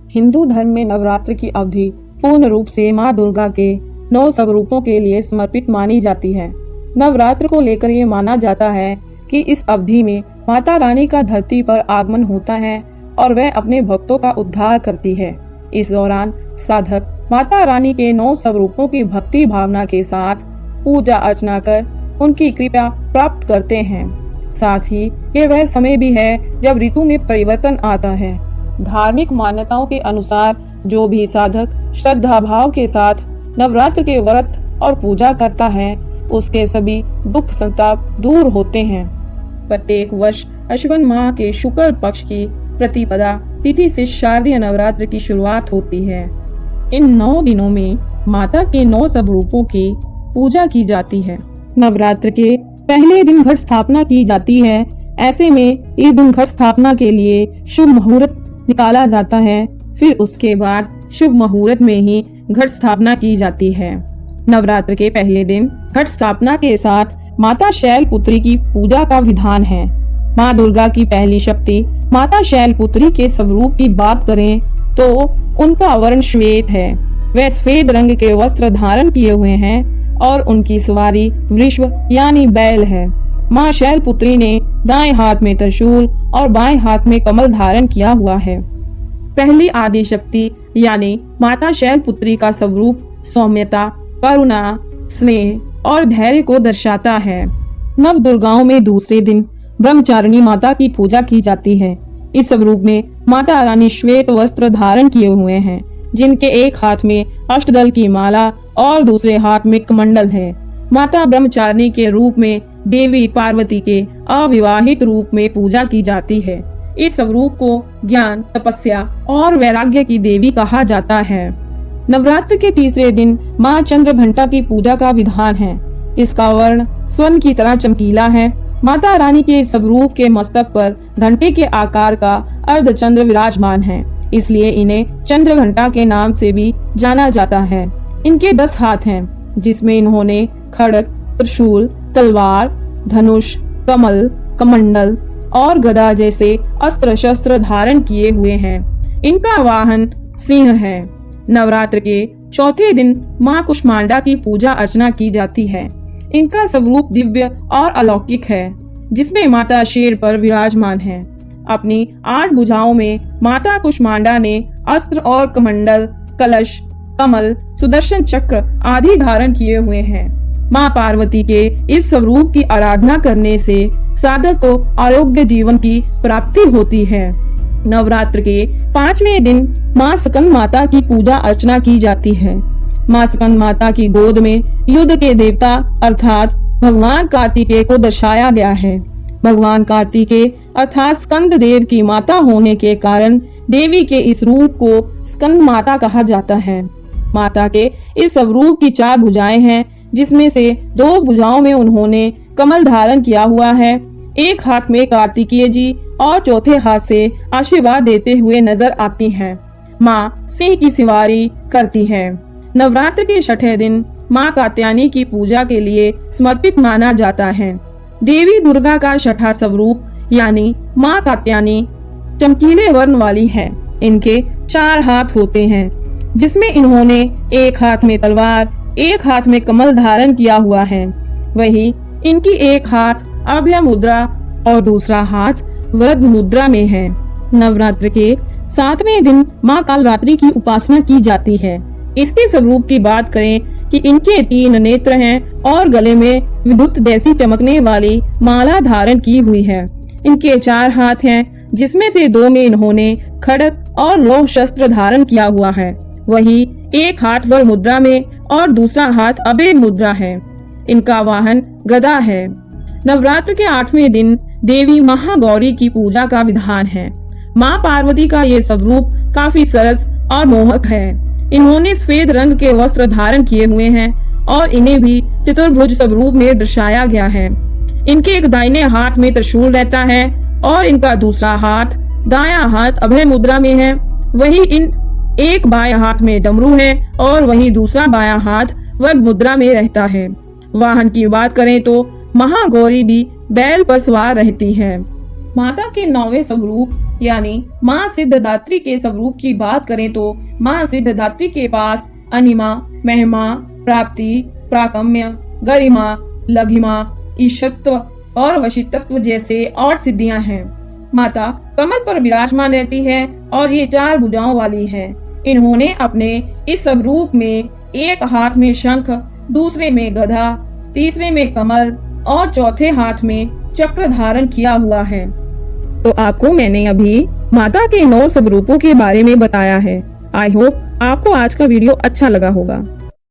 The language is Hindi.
हिंदू धर्म में नवरात्र की अवधि पूर्ण रूप से माँ दुर्गा के 9 स्वरूपों के लिए समर्पित मानी जाती है। नवरात्र को लेकर ये माना जाता है कि इस अवधि में माता रानी का धरती पर आगमन होता है और वह अपने भक्तों का उद्धार करती है। इस दौरान साधक माता रानी के 9 स्वरूपों की भक्ति भावना के साथ पूजा अर्चना कर उनकी कृपा प्राप्त करते हैं। साथ ही ये वह समय भी है जब ऋतु में परिवर्तन आता है। धार्मिक मान्यताओं के अनुसार जो भी साधक श्रद्धा भाव के साथ नवरात्र के व्रत और पूजा करता है उसके सभी दुख संताप दूर होते हैं। प्रत्येक वर्ष अश्विन माह के शुक्ल पक्ष की प्रतिपदा तिथि से शारदीय नवरात्र की शुरुआत होती है। इन 9 दिनों में माता के 9 स्वरूपों की पूजा की जाती है। नवरात्र के पहले दिन घट स्थापना की जाती है। ऐसे में इस दिन घट स्थापना के लिए शुभ मुहूर्त निकाला जाता है। फिर उसके बाद शुभ मुहूर्त में ही घट स्थापना की जाती है। नवरात्र के पहले दिन घट स्थापना के साथ माता शैलपुत्री की पूजा का विधान है। माँ दुर्गा की पहली शक्ति माता शैलपुत्री के स्वरूप की बात करें तो उनका वर्ण श्वेत है। वे सफेद रंग के वस्त्र धारण किए हुए हैं और उनकी सवारी वृषभ यानी बैल है। माँ शैलपुत्री ने दाएं हाथ में त्रिशूल और बाएं हाथ में कमल धारण किया हुआ है। पहली आदि शक्ति यानी माता शैलपुत्री का स्वरूप सौम्यता, करुणा, स्नेह और धैर्य को दर्शाता है। नव दुर्गाओं में दूसरे दिन ब्रह्मचारिणी माता की पूजा की जाती है। इस स्वरूप में माता रानी श्वेत वस्त्र धारण किए हुए हैं, जिनके एक हाथ में अष्टदल की माला और दूसरे हाथ में कमंडल है। माता ब्रह्मचारिणी के रूप में देवी पार्वती के अविवाहित रूप में पूजा की जाती है। इस स्वरूप को ज्ञान, तपस्या और वैराग्य की देवी कहा जाता है। नवरात्र के तीसरे दिन माँ चंद्रघंटा की पूजा का विधान है। इसका वर्ण स्वर्ण की तरह चमकीला है। माता रानी के स्वरूप के मस्तक पर घंटे के आकार का अर्धचंद्र विराजमान है, इसलिए इन्हें चंद्रघंटा के नाम से भी जाना जाता है। इनके 10 हाथ हैं, जिसमें इन्होंने खड्ग, त्रिशूल, तलवार, धनुष, कमल, कमंडल और गदा जैसे अस्त्र शस्त्र धारण किए हुए हैं। इनका वाहन सिंह है। नवरात्र के चौथे दिन माँ कुष्मांडा की पूजा अर्चना की जाती है। इनका स्वरूप दिव्य और अलौकिक है, जिसमें माता शेर पर विराजमान है। अपनी 8 भुजाओं में माता कुष्मांडा ने अस्त्र और कमंडल, कलश, कमल, सुदर्शन चक्र आदि धारण किए हुए हैं। माँ पार्वती के इस स्वरूप की आराधना करने से साधक को आरोग्य जीवन की प्राप्ति होती है। नवरात्र के 5वें दिन माँ स्कंद माता की पूजा अर्चना की जाती है। माँ स्कंद माता की गोद में युद्ध के देवता अर्थात भगवान कार्तिकेय को दर्शाया गया है। भगवान कार्तिकेय अर्थात स्कंद देव की माता होने के कारण देवी के इस रूप को स्कंद माता कहा जाता है। माता के इस स्वरूप की 4 भुजाएं हैं, जिसमें से 2 भुजाओं में उन्होंने कमल धारण किया हुआ है। एक हाथ में कार्तिकेय जी और चौथे हाथ से आशीर्वाद देते हुए नजर आती हैं। माँ सिंह की सवारी करती है। नवरात्र के 6ठे दिन माँ कात्यायनी की पूजा के लिए समर्पित माना जाता है। देवी दुर्गा का 6ठा स्वरूप यानी माँ कात्यायनी चमकीले वर्ण वाली है। इनके 4 हाथ होते हैं, जिसमें इन्होंने एक हाथ में तलवार, एक हाथ में कमल धारण किया हुआ है। वही इनकी एक हाथ अभय मुद्रा और दूसरा हाथ वरद मुद्रा में है। नवरात्र के 7वें दिन माँ कालरात्रि की उपासना की जाती है। इसके स्वरूप की बात करें कि इनके 3 नेत्र हैं और गले में विद्युत जैसी चमकने वाली माला धारण की हुई है। इनके 4 हाथ हैं, जिसमें से 2 में इन्होंने खड्ग और लौह शस्त्र धारण किया हुआ है। वही एक हाथ वर मुद्रा में और दूसरा हाथ अभय मुद्रा है। इनका वाहन गदा है। नवरात्र के 8वें दिन देवी महागौरी की पूजा का विधान है। माँ पार्वती का ये स्वरूप काफी सरस और मोहक है। इन्होंने सफेद रंग के वस्त्र धारण किए हुए हैं और इन्हें भी चतुर्भुज स्वरूप में दर्शाया गया है। इनके एक दाहिने हाथ में त्रिशूल रहता है और इनका दूसरा हाथ दायां हाथ अभय मुद्रा में है। वही इन एक बायां हाथ में डमरू है और वही दूसरा बायां हाथ वज्र मुद्रा में रहता है। वाहन की बात करें तो महागौरी भी बैल पर सवार रहती है। माता के 9वें स्वरूप यानी माँ सिद्धदात्री के स्वरूप की बात करें तो माँ सिद्धदात्री के पास अनिमा, महिमा, प्राप्ति, प्राकम्य, गरिमा, लघिमा, ईशत्व और वशितत्व जैसे और सिद्धियां हैं। माता कमल पर विराजमान रहती है और ये 4 भुजाओं वाली है। इन्होंने अपने इस स्वरूप में एक हाथ में शंख, दूसरे में गदा, तीसरे में कमल और चौथे हाथ में चक्र धारण किया हुआ है। तो आपको मैंने अभी माता के 9 स्वरूपों के बारे में बताया है। आई होप आपको आज का वीडियो अच्छा लगा होगा।